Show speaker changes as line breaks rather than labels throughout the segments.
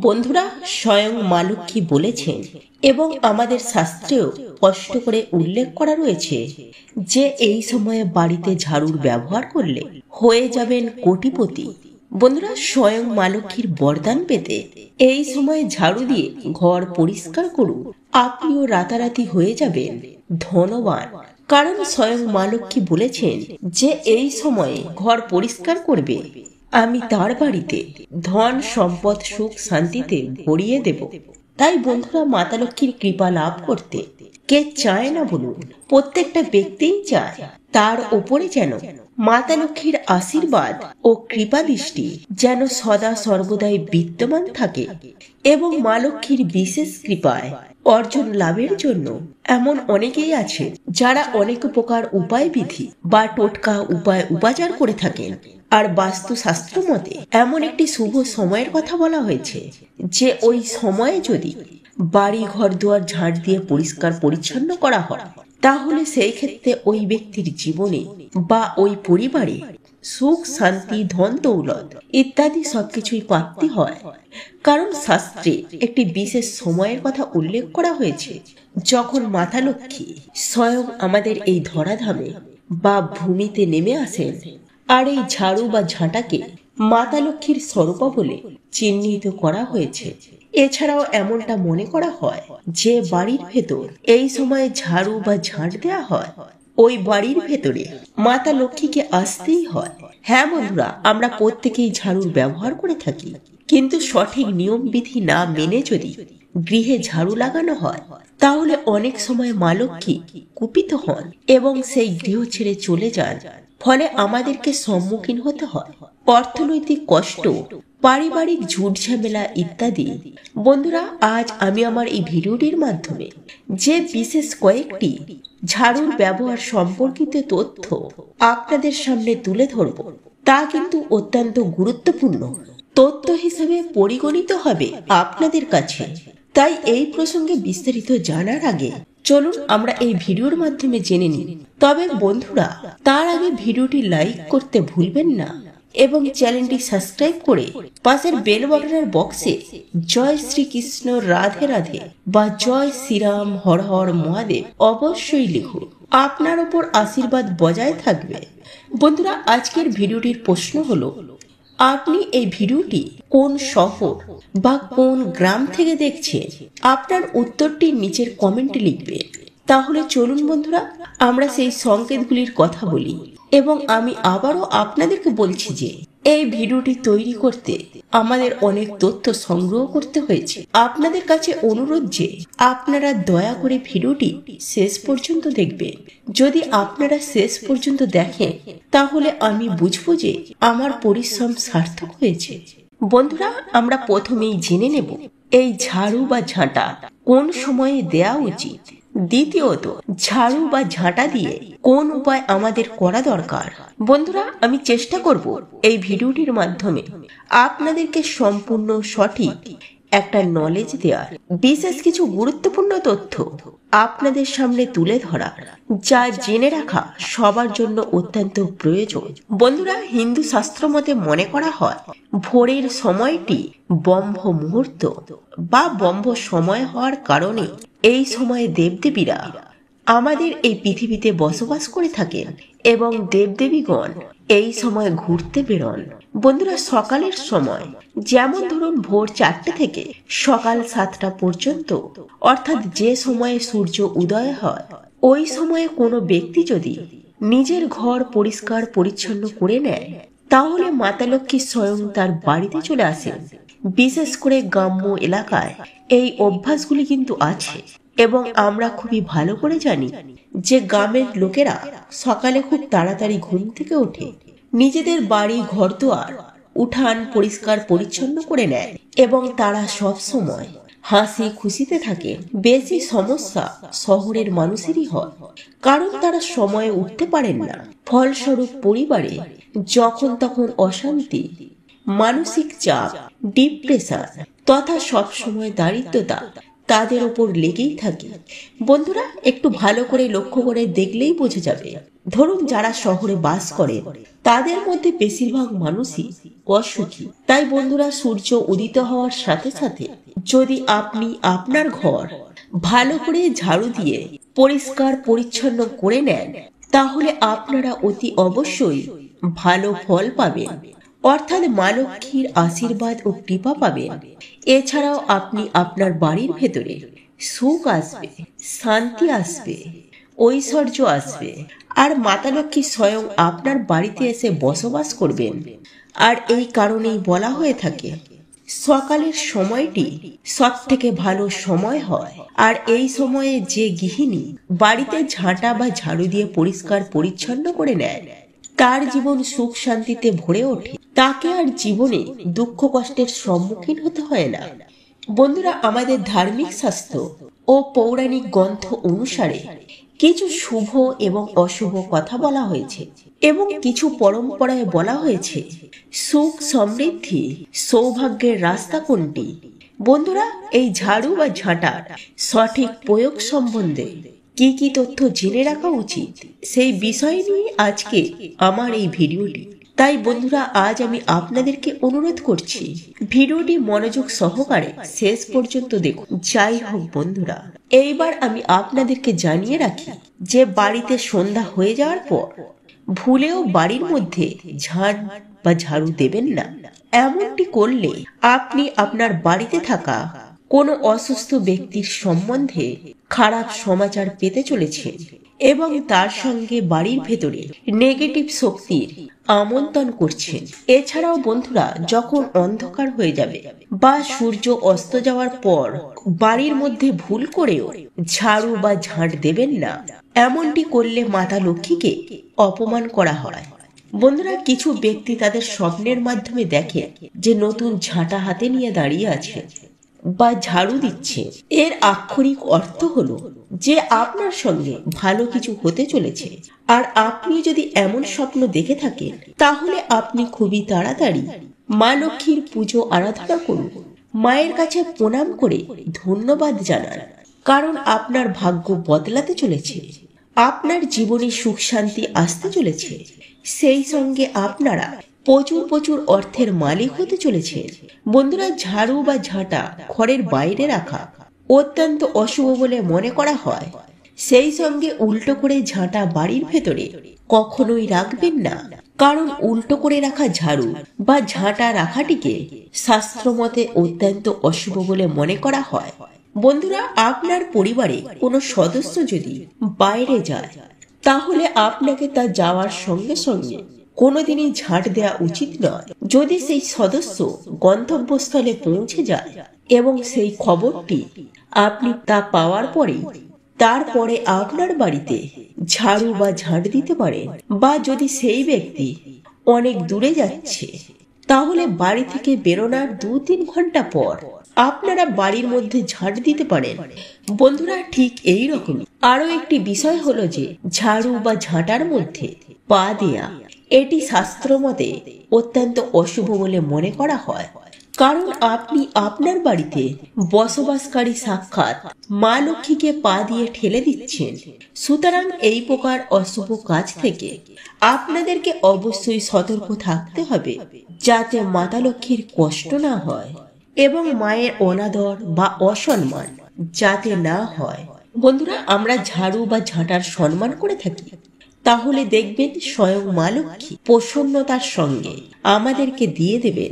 বন্ধুরা, স্বয়ং মা লক্ষ্মী বলেছেন এবং আমাদের শাস্ত্রেও স্পষ্ট করে উল্লেখ করা রয়েছে যে এই সময়ে বাড়িতে ঝাড়ুর ব্যবহার করলে হয়ে যাবেন কোটিপতি। বন্ধুরা, স্বয়ং মা লক্ষ্মীর বরদান পেতে এই সময়ে ঝাড়ু দিয়ে ঘর পরিষ্কার করুন, আপনিও রাতারাতি হয়ে যাবেন ধনবান। কারণ স্বয়ং মা লক্ষ্মী বলেছেন যে এই সময়ে ঘর পরিষ্কার করবে, আমি তার বাড়িতে ধন সম্পদ সুখ শান্তিতে ভরিয়ে দেব। তাই বন্ধুরা, মাতা লক্ষ্মীর কৃপা লাভ করতে কে চায় না বলুন? প্রত্যেকটা ব্যক্তিই চায় তার উপরে যেন মাতা লক্ষ্মীর আশীর্বাদ ও কৃপা দৃষ্টি যেন সদা সর্বদাই বিদ্যমান থাকে এবং মা লক্ষ্মীর বিশেষ কৃপায় অর্জন লাভের জন্য এমন অনেকেই আছে যারা অনেক প্রকার উপায় বিধি বা টোটকা উপায় উপাচার করে থাকেন। আর বাস্তুশাস্ত্র মতে এমন একটি শুভ সময়ের কথা বলা হয়েছে যে ওই সময়ে যদি বাড়ি ঘর দুয়ার ঝাড় দিয়ে পরিষ্কার পরিচ্ছন্ন করা হয়, তাহলে সেই ক্ষেত্রে ওই ব্যক্তির জীবনে বা ওই পরিবারে সুখ শান্তি ধন দৌলত ইত্যাদি সবকিছুই প্রাপ্তি হয়। কারণ শাস্ত্রে একটি বিশেষ সময়ের কথা উল্লেখ করা হয়েছে যখন মাতা লক্ষ্মী স্বয়ং আমাদের এই ধরাধামে বা ভূমিতে নেমে আসেন। আর এই ঝাড়ু বা ঝাঁটাকে মাতা লক্ষ্মীর স্বরূপা বলে চিহ্নিত করা হয়েছে। এছাড়াও এমনটা মনে করা হয় যে বাড়ির ভেতর এই সময় ঝাড়ু বা ঝাঁট দেওয়া হয়, ওই বাড়ির ভেতরে মাতা লক্ষ্মীকে আসতেই হয়। হ্যাঁ বন্ধুরা, আমরা প্রত্যেকেই ঝাড়ুর ব্যবহার করে থাকি, কিন্তু সঠিক নিয়ম বিধি না মেনে যদি গৃহে ঝাড়ু লাগানো হয়, তাহলে অনেক সময় মা লক্ষ্মী কুপিত হন এবং সেই গৃহ ছেড়ে চলে যান। ফলে আমাদেরকে সম্মুখীন হতে হয় অর্থনৈতিক কষ্ট, পারিবারিক ঝুট ঝামেলা ইত্যাদি। বন্ধুরা, আজ আমি আমার এই ভিডিওটির মাধ্যমে যে বিশেষ কয়েকটি ঝাড়ুর ব্যবহার সম্পর্কিত তথ্য আপনাদের সামনে তুলে ধরব, তা কিন্তু অত্যন্ত গুরুত্বপূর্ণ তথ্য হিসেবে পরিগণিত হবে আপনাদের কাছে। তাই এই প্রসঙ্গে বিস্তারিত জানার আগে চলুন আমরা এই ভিডিওর মাধ্যমে জেনে নিই। তবে বন্ধুরা, তার আগে ভিডিওটি লাইক করতে ভুলবেন না এবং চ্যানেলটি সাবস্ক্রাইব করে পাশের বেল বাটনের বক্সে জয় শ্রীকৃষ্ণ রাধে রাধে বা জয় শ্রীরাম হর হর মহাদেব অবশ্যই লিখুন। আপনার উপর আশীর্বাদ বজায় থাকবে। বন্ধুরা, আজকের ভিডিওটির প্রশ্ন হলো, আপনি এই ভিডিওটি কোন শহর বা কোন গ্রাম থেকে দেখছেন? আপনার উত্তরটি নিচের কমেন্টে লিখবেন। তাহলে চলুন বন্ধুরা, আমরা সেই সংকেতগুলির কথা বলি। এবং আমি আবারও আপনাদেরকে বলছি যে এই ভিডিওটি তৈরি করতে আমাদের অনেক তথ্য সংগ্রহ করতে হয়েছে। আপনাদের কাছে অনুরোধ যে আপনারা দয়া করে ভিডিওটি শেষ পর্যন্ত দেখবেন। যদি আপনারা শেষ পর্যন্ত দেখেন, তাহলে আমি বুঝবো যে আমার পরিশ্রম সার্থক হয়েছে। বন্ধুরা, আমরা প্রথমেই জেনে নেব এই ঝাড়ু বা ঝাঁটা কোন সময়ে দেয়া উচিত। দ্বিতীয়ত, ঝাড়ু বা ঝাঁটা দিয়ে কোন উপায় আমাদের করা দরকার। বন্ধুরা, আমি চেষ্টা করব এই ভিডিওটির মাধ্যমে আপনাদেরকে সম্পূর্ণ সঠিক একটা নলেজ দেওয়ার, বিশেষ কিছু গুরুত্বপূর্ণ তথ্য আপনাদের সামনে তুলে ধরার, যা জেনে রাখা সবার জন্য অত্যন্ত প্রয়োজন। বন্ধুরা, হিন্দু শাস্ত্র মতে মনে করা হয় ভোরের সময়টি ব্রহ্ম মুহূর্ত বা ব্রহ্ম সময় হওয়ার কারণে এই সময়ে দেবদেবীরা আমাদের এই পৃথিবীতে বসবাস করে থাকেন এবং দেবদেবীগণ এই সময় ঘুরতে বেরোন। বন্ধুরা, সকালের সময়, যেমন ধরুন ভোর 4টে থেকে সকাল 7টা পর্যন্ত, অর্থাৎ যে সময়ে সূর্য উদয় হয়, ওই সময়ে কোনো ব্যক্তি যদি নিজের ঘর পরিষ্কার পরিচ্ছন্ন করে নেয়, তাহলে মাতা লক্ষ্মী স্বয়ং তার বাড়িতে চলে আসেন। বিশেষ করে গ্রাম্য এলাকায় এই অভ্যাসগুলি কিন্তু আছে এবং আমরা খুবই ভালো করে জানি যে গ্রামের লোকেরা সকালে খুব তাড়াতাড়ি ঘুম থেকে ওঠে, নিজেদের বাড়ি ঘরদুয়ার উঠান পরিষ্কার পরিচ্ছন্ন করে নেয় এবং তারা সব সময় হাসি খুশিতে থাকে। বেশি সমস্যা শহরের মানুষেরই হয়, কারণ তারা সময়ে উঠতে পারেন না। ফলস্বরূপ পরিবারে যখন তখন অশান্তি, মানসিক চাপ, ডিপ্রেশন তথা সবসময় দারিদ্রতা তাদের ওপর লেগেই থাকে। বন্ধুরা, একটু ভালো করে লক্ষ্য করে দেখলেই বোঝা যাবে। ধরুন, যারা শহরে বাস করে তাদের মধ্যে বেশিরভাগ মানুষই অসুখী। তাই বন্ধুরা, সূর্য উদিত হওয়ার সাথে সাথে যদি আপনি আপনার ঘর ভালো করে ঝাড়ু দিয়ে পরিষ্কার পরিচ্ছন্ন করে নেন, তাহলে আপনারা অতি অবশ্যই ভালো ফল পাবেন, অর্থাৎ মা লক্ষ্মীর আশীর্বাদ ও কৃপা পাবেন। এছাড়াও আপনি আপনার বাড়ির ভেতরে সুখ আসবে, শান্তি আসবে, ঐশ্বর্য আসবে, আর মাতা লক্ষ্মী স্বয়ং আপনার বাড়িতে এসে বসবাস করবেন। আর এই কারণেই বলা হয়ে থাকে, সকালের সময়টি সব থেকে ভালো সময় হয়। আর এই সময়ে যে গৃহিণী বাড়িতে ঝাঁটা বা ঝাড়ু দিয়ে পরিষ্কার পরিচ্ছন্ন করে নেয়, তার জীবন সুখ শান্তিতে ভরে ওঠে। তাকে আর জীবনে দুঃখ কষ্টের সম্মুখীন হতে হয় না। বন্ধুরা, আমাদের ধার্মিক শাস্ত্র ও পৌরাণিক গ্রন্থ অনুসারে কিছু শুভ এবং অশুভ কথা বলা হয়েছে, এবং কিছু পরম্পরায় বলা হয়েছে সুখ সমৃদ্ধি সৌভাগ্যের রাস্তা কোনটি। বন্ধুরা, এই ঝাড়ু বা ঝাঁটার সঠিক প্রয়োগ সম্বন্ধে কি কি তথ্য জেনে রাখা উচিত, সেই বিষয় নিয়ে আজকে আমার এই ভিডিওটি। তাই বন্ধুরা, আজ আমি আপনাদেরকে অনুরোধ করছি, ভিডিওটি মনোযোগ সহকারে শেষ পর্যন্ত দেখুন। যাই হোক বন্ধুরা, এইবার আমি আপনাদেরকে জানিয়ে রাখি যে বাড়িতে সন্ধ্যা হয়ে যাওয়ার পর ভুলেও বাড়ির মধ্যে ঝাড় বা ঝাড়ু দেবেন না। এমনটি করলে আপনি আপনার বাড়িতে থাকা কোনো অসুস্থ ব্যক্তির সম্বন্ধে খারাপ সমাচার পেতে চলেছেন, এবং তার সঙ্গে বাড়ির ভেতরে নেগেটিভ শক্তির আমন্ত্রণ করছেন। এছাড়াও বন্ধুরা, যখন অন্ধকার হয়ে যাবে বা সূর্য অস্ত যাওয়ার পর বাড়ির মধ্যে ভুল করেও ঝাড়ু বা ঝাঁট দেবেন না। এমনটি করলে মাতা লক্ষ্মীকে অপমান করা হয়। বন্ধুরা, কিছু ব্যক্তি তাদের স্বপ্নের মাধ্যমে দেখে যে নতুন ঝাঁটা হাতে নিয়ে দাঁড়িয়ে আছে বা ঝাড়ু দিচ্ছে। এর আক্ষরিক অর্থ হলো যে আপনার সঙ্গে ভালো কিছু হতে চলেছে। আর আপনি যদি এমন স্বপ্ন দেখে থাকেন, তাহলে আপনি খুবই তাড়াতাড়ি মা লক্ষ্মীর পুজো আরাধনা করুন, মায়ের কাছে প্রণাম করে ধন্যবাদ জানান, কারণ আপনার ভাগ্য বদলাতে চলেছে, আপনার জীবনে সুখ শান্তি আসতে চলেছে। সেই সঙ্গে আপনারা প্রচুর প্রচুর অর্থের মালিক হতে চলেছে। বন্ধুরা, ঝাড়ু বা ঝাঁটা ঘরের বাইরে রাখা অত্যন্ত অশুভ বলে মনে করা হয়। সেই সঙ্গে উল্টো করে ঝাঁটা বাড়ির ভেতরে কখনোই রাখবেন না, কারণ উল্টো করে রাখা ঝাড়ু বা ঝাঁটা রাখাটিকে শাস্ত্রমতে অত্যন্ত অশুভ বলে মনে করা হয়। বন্ধুরা, আপনার পরিবারে কোনো সদস্য যদি বাইরে যায়, তাহলে আপনাকে তা যাওয়ার সঙ্গে সঙ্গে কোনোদিনই ঝাঁট দেওয়া উচিত নয়। যদি সেই সদস্য গন্তব্যস্থলে পৌঁছে যায় এবং সেই খবরটি আপনি তা পাওয়ার পরেই তারপরে আপনার বাড়িতে ঝাড়ু বা ঝাঁট দিতে পারেন, বা যদি সেই ব্যক্তি অনেক দূরে যাচ্ছে, তাহলে বাড়ি থেকে বেরোনোর 2-3 ঘন্টা পর আপনারা বাড়ির মধ্যে ঝাঁট দিতে পারেন। বন্ধুরা, ঠিক এই রকমই আরো একটি বিষয় হলো যে ঝাড়ু বা ঝাঁটার মধ্যে পা দেয়া, এটি শাস্ত্রমতে অত্যন্ত অশুভ বলে মনে করা হয়, কারণ আপনি আপনার বাড়িতে বসবাসকারী সাক্ষাৎ মা লক্ষ্মীকে পা দিয়ে ঠেলে দিচ্ছেন। সুতরাং এই প্রকার অশুভ কাজ থেকে আপনাদেরকে অবশ্যই সতর্ক থাকতে হবে, যাতে মাতা লক্ষ্মীর কষ্ট না হয় এবং মায়ের অনাদর বা অসম্মান যাতে না হয়। বন্ধুরা, আমরা ঝাড়ু বা ঝাঁটার সম্মান করে থাকি, তাহলে দেখবেন স্বয়ং মা লক্ষ্মী প্রসন্নতার সঙ্গে আমাদেরকে দিয়ে দেবেন।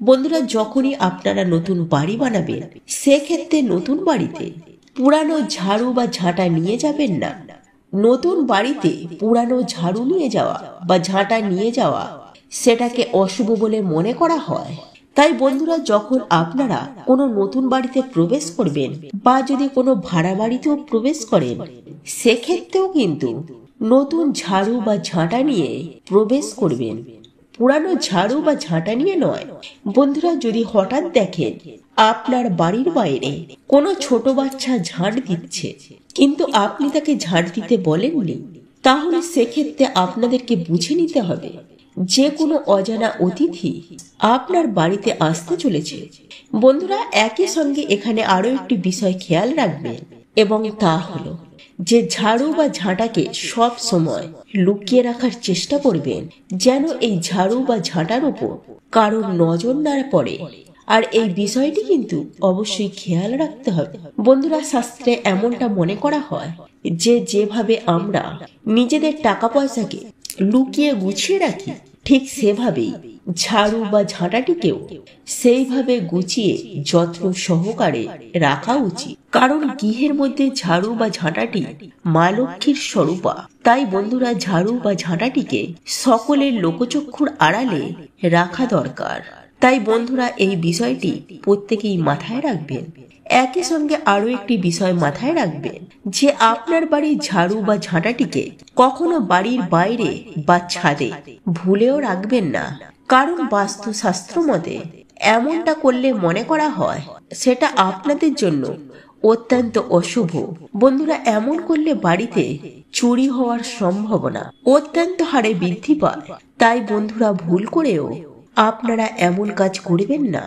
বন্ধুরা, যখনই আপনারা নতুন বাড়ি বানাবেন, সেক্ষেত্রে নতুন বাড়িতে পুরানো ঝাড়ু বা ঝাঁটা নিয়ে যাবেন না। নতুন বাড়িতে পুরানো ঝাড়ু নিয়ে যাওয়া বা ঝাঁটা নিয়ে যাওয়া সেটাকে অশুভ বলে মনে করা হয়। তাই বন্ধুরা, যখন আপনারা কোনো নতুন বাড়িতে প্রবেশ করবেন বা যদি কোনো ভাড়া বাড়িতেও প্রবেশ করেন, সেক্ষেত্রেও কিন্তু নতুন ঝাড়ু বা ঝাঁটা নিয়ে প্রবেশ করবেন, পুরানো ঝাড়ু বা ঝাঁটা নিয়ে নয়। বন্ধুরা, যদি হঠাৎ দেখেন আপনার বাড়ির বাইরে কোনো ছোট বাচ্চা ঝাঁট দিচ্ছে, কিন্তু আপনি তাকে ঝাঁট দিতে বলেননি, তাহলে সেক্ষেত্রে আপনাদেরকে বুঝে নিতে হবে যে কোনো অজানা অতিথি আপনার বাড়িতে আসতে চলেছে। বন্ধুরা, একই সঙ্গে এখানে আরো একটি বিষয় খেয়াল রাখবেন, এবং তা হলো যে ঝাড়ু বা ঝাঁটাকে সব সময় লুকিয়ে রাখার চেষ্টা করবেন, যেন এই ঝাড়ু বা ঝাঁটার উপর কারোর নজর না পড়ে। আর এই বিষয়টি কিন্তু অবশ্যই খেয়াল রাখতে হবে। বন্ধুরা, শাস্ত্রে এমনটা মনে করা হয় যে যেভাবে আমরা নিজেদের টাকা পয়সাকে লুকিয়ে গুছিয়ে রাখি, ঠিক সেভাবেই ঝাড়ু বা ঝাঁটাটিকেও সেইভাবে গুছিয়ে যত্ন সহকারে রাখা উচিত। কারণ গৃহের মধ্যে ঝাড়ু বা ঝাঁটাটি মা লক্ষ্মীর স্বরূপা। তাই বন্ধুরা, ঝাড়ু বা ঝাঁটাটিকে সকলের লোকচক্ষুর আড়ালে রাখা দরকার। তাই বন্ধুরা, এই বিষয়টি প্রত্যেকেই মাথায় রাখবেন। একই সঙ্গে আরো একটি বিষয় মাথায় রাখবেন যে আপনার বাড়ির ঝাড়ু বা ঝাঁটাটিকে কখনো বাড়ির বাইরে বা ছাদে ভুলেও রাখবেন না। কারণ বাস্তুশাস্ত্র মতে এমনটা করলে মনে করা হয় সেটা আপনাদের জন্য অত্যন্ত অশুভ। বন্ধুরা, এমন করলে বাড়িতে চুরি হওয়ার সম্ভাবনা অত্যন্ত হারে বৃদ্ধি পায়। তাই বন্ধুরা, ভুল করেও আপনারা এমন কাজ করবেন না।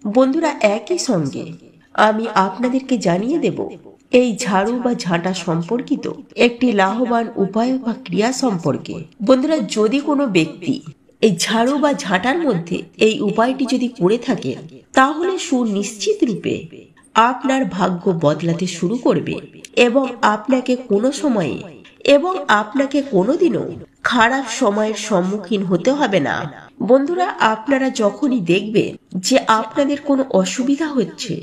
বন্ধুরা, একই সঙ্গে আমি আপনাদেরকে জানিয়ে দেব এই ঝাড়ু বা ঝাঁটা সম্পর্কিত একটি লাভবান উপায় বা ক্রিয়া সম্পর্কে। বন্ধুরা, যদি কোনো ব্যক্তি এই ঝাড়ু বা ঝাঁটার মধ্যে এই উপায়টি যদি করে থাকেন, তাহলে সুনিশ্চিত রূপে আপনার ভাগ্য বদলাতে শুরু করবে এবং আপনাকে কোনোদিনও খারাপ সময়ের সম্মুখীন হতে হবে না। বন্ধুরা, আপনারা যখনই দেখবেন যে আপনাদের কোনো অসুবিধা হচ্ছে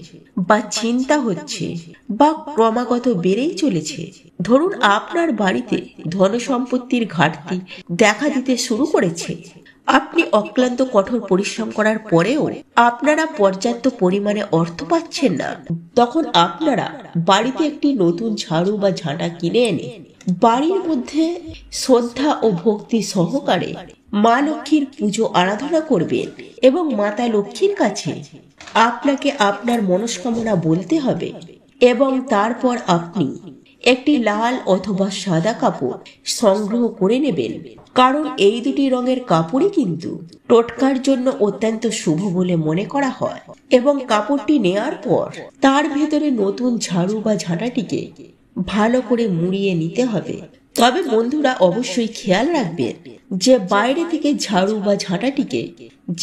বা চিন্তা হচ্ছে বা ক্রমাগত বেড়েই চলেছে, ধরুন আপনার বাড়িতে ধন সম্পত্তির ঘাটতি দেখা দিতে শুরু করেছে, আপনি অক্লান্ত কঠোর পরিশ্রম করার পরেও আপনারা পর্যাপ্ত পরিমাণে অর্থ পাচ্ছেন না, তখন আপনারা বাড়িতে একটি নতুন ঝাড়ু বা ঝাঁটা কিনে এনে বাড়ির মধ্যে শ্রদ্ধা ও ভক্তি সহকারে মা লক্ষ্মীর পুজো আরাধনা করবেন এবং মাতা লক্ষ্মীর কাছে আপনাকে আপনার মনস্কামনা বলতে হবে। এবং তারপর আপনি একটি লাল অথবা সাদা কাপড় সংগ্রহ করে নেবেন। কারণ এই দুটি রঙের কাপড়ই কিন্তু টোটকার জন্য অত্যন্ত শুভ বলে মনে করা হয়। এবং কাপড়টি নেয়ার পর তার ভেতরে নতুন ঝাড়ু বা ঝাঁটাটিকে ভালো করে মুড়িয়ে নিতে হবে। তবে বন্ধুরা, অবশ্যই খেয়াল রাখবেন যে বাইরে থেকে ঝাড়ু বা ঝাঁটাটিকে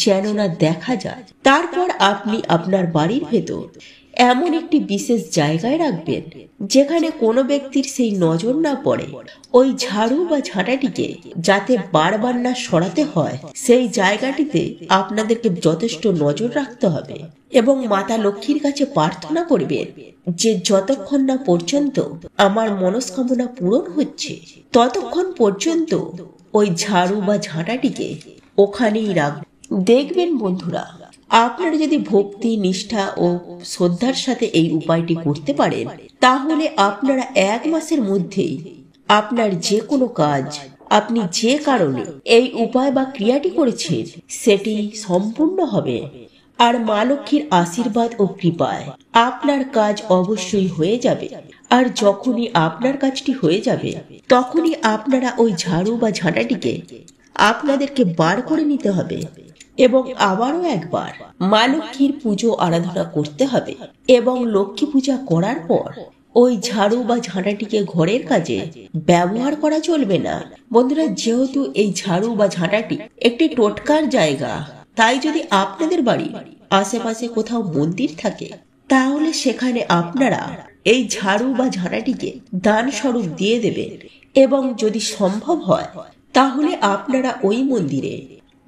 যেন না দেখা যায়। তারপর আপনি আপনার বাড়ির ভেতর এমন একটি বিশেষ জায়গায় রাখবেন যেখানে কোনো ব্যক্তির সেই নজর না পড়ে। ওই ঝাড়ু বা ঝাঁটাটিকে যাতে বারবার না সরাতে হয়, সেই জায়গাটিতে আপনাদেরকে যথেষ্ট নজর রাখতে হবে এবং মাতা লক্ষ্মীর কাছে প্রার্থনা করবেন যে যতক্ষণ না পর্যন্ত আমার মনস্কামনা পূরণ হচ্ছে, ততক্ষণ পর্যন্ত ওই ঝাড়ু বা ঝাঁটাটিকে ওখানেই রাখবেন। দেখবেন বন্ধুরা, আপনারা যদি ভক্তি, নিষ্ঠা ও শ্রদ্ধার সাথে এই উপায়টি করতে পারেন, তাহলে আপনারা 1 মাসের মধ্যেই আপনার যে কোনো কাজ, আপনি যে কারণে এই উপায় বা ক্রিয়াটি করেছেন, সেটি সম্পূর্ণ হবে। আর মা লক্ষ্মীর আশীর্বাদ ও কৃপায় আপনার কাজ অবশ্যই হয়ে যাবে। আর যখনই আপনার কাজটি হয়ে যাবে, তখনই আপনারা ওই ঝাড়ু বা ঝাঁটাটিকে আপনাদেরকে বার করে নিতে হবে এবং আবারও একবার মা লক্ষ্মীর পুজো আরাধনা করতে হবে। এবং লক্ষ্মী পূজা করার পর ওই ঝাড়ু বা ঝাঁটাটিকে ঘরের কাজে ব্যবহার করা চলবে না। বন্ধুরা, যেহেতু এই ঝাড়ু বা ঝাঁটাটি একটি টোটকার জায়গা, তাই যদি আপনাদের বাড়ির আশেপাশে কোথাও মন্দির থাকে, তাহলে সেখানে আপনারা এই ঝাড়ু বা ঝাঁটাটিকে দান স্বরূপ দিয়ে দেবেন। এবং যদি সম্ভব হয়, তাহলে আপনারা ওই মন্দিরে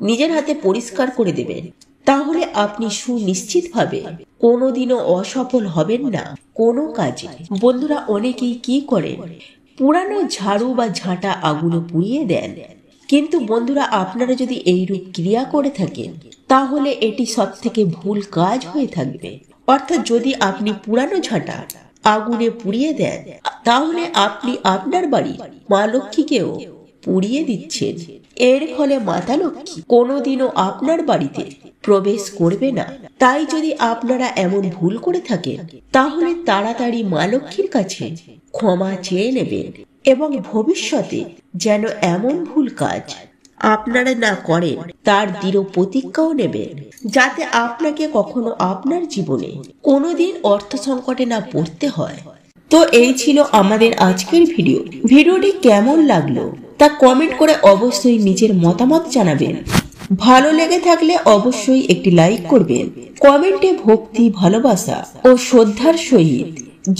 নিজের হাতে পরিষ্কার করে দেবেন। তাহলে আপনি সুনিশ্চিতভাবে কোনোদিনও অসফল হবেন না কোনো কাজে। বন্ধুরা, অনেকেই কি করেন, পুরানো ঝাড়ু বা ঝাঁটা আগুনে পুড়িয়ে দেন। কিন্তু বন্ধুরা, আপনারা যদি এইরূপ ক্রিয়া করে থাকেন, তাহলে এটি সব থেকে ভুল কাজ হয়ে থাকবে। অর্থাৎ যদি আপনি পুরানো ঝাঁটা আগুনে পুড়িয়ে দেন, তাহলে আপনি আপনার বাড়ির মা লক্ষ্মীকেও পুড়িয়ে দিচ্ছেন। এর ফলে মাতা লক্ষ্মী কোনোদিনও আপনার বাড়িতে প্রবেশ করবে না। তাই যদি আপনারা এমন ভুল করে থাকেন, তাহলে তাড়াতাড়ি মা লক্ষ্মীর কাছে ক্ষমা চেয়ে নেবেন এবং ভবিষ্যতে যেন এমন ভুল কাজ আপনারা না করেন তার দৃঢ় প্রতিজ্ঞাও নেবেন, যাতে আপনাকে কখনো আপনার জীবনে কোনোদিন অর্থ সংকটে না পড়তে হয়। তো এই ছিল আমাদের আজকের ভিডিওটি কেমন লাগলো তা কমেন্ট করে অবশ্যই নিজের মতামত জানাবেন। ভালো লেগে থাকলে অবশ্যই একটি লাইক করবেন। কমেন্টে ভক্তি, ভালোবাসা ও শ্রদ্ধার সহিত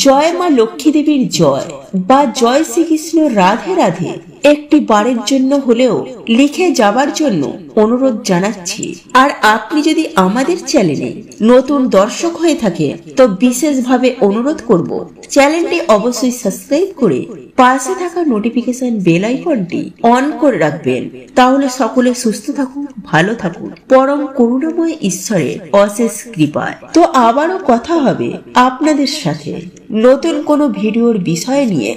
জয় মা লক্ষ্মী দেবীর জয় বা জয় শ্রীকৃষ্ণ রাধে রাধে একটি বারের জন্য হলেও লিখে যাবার জন্য অনুরোধ জানাচ্ছি। আর আপনি যদি আমাদের চ্যানেলে নতুন দর্শক হয়ে থাকে তো বিশেষভাবে অনুরোধ করব চ্যানেলটি অবশ্যই সাবস্ক্রাইব করে পাশে থাকা নোটিফিকেশন বেল আইকনটি অন করে রাখবেন। তাহলে সকলে সুস্থ থাকুন, ভালো থাকুন পরম করুণাময় ঈশ্বরের অশেষ কৃপায়। তো আবারও কথা হবে আপনাদের সাথে নতুন কোনো ভিডিওর বিষয় নিয়ে।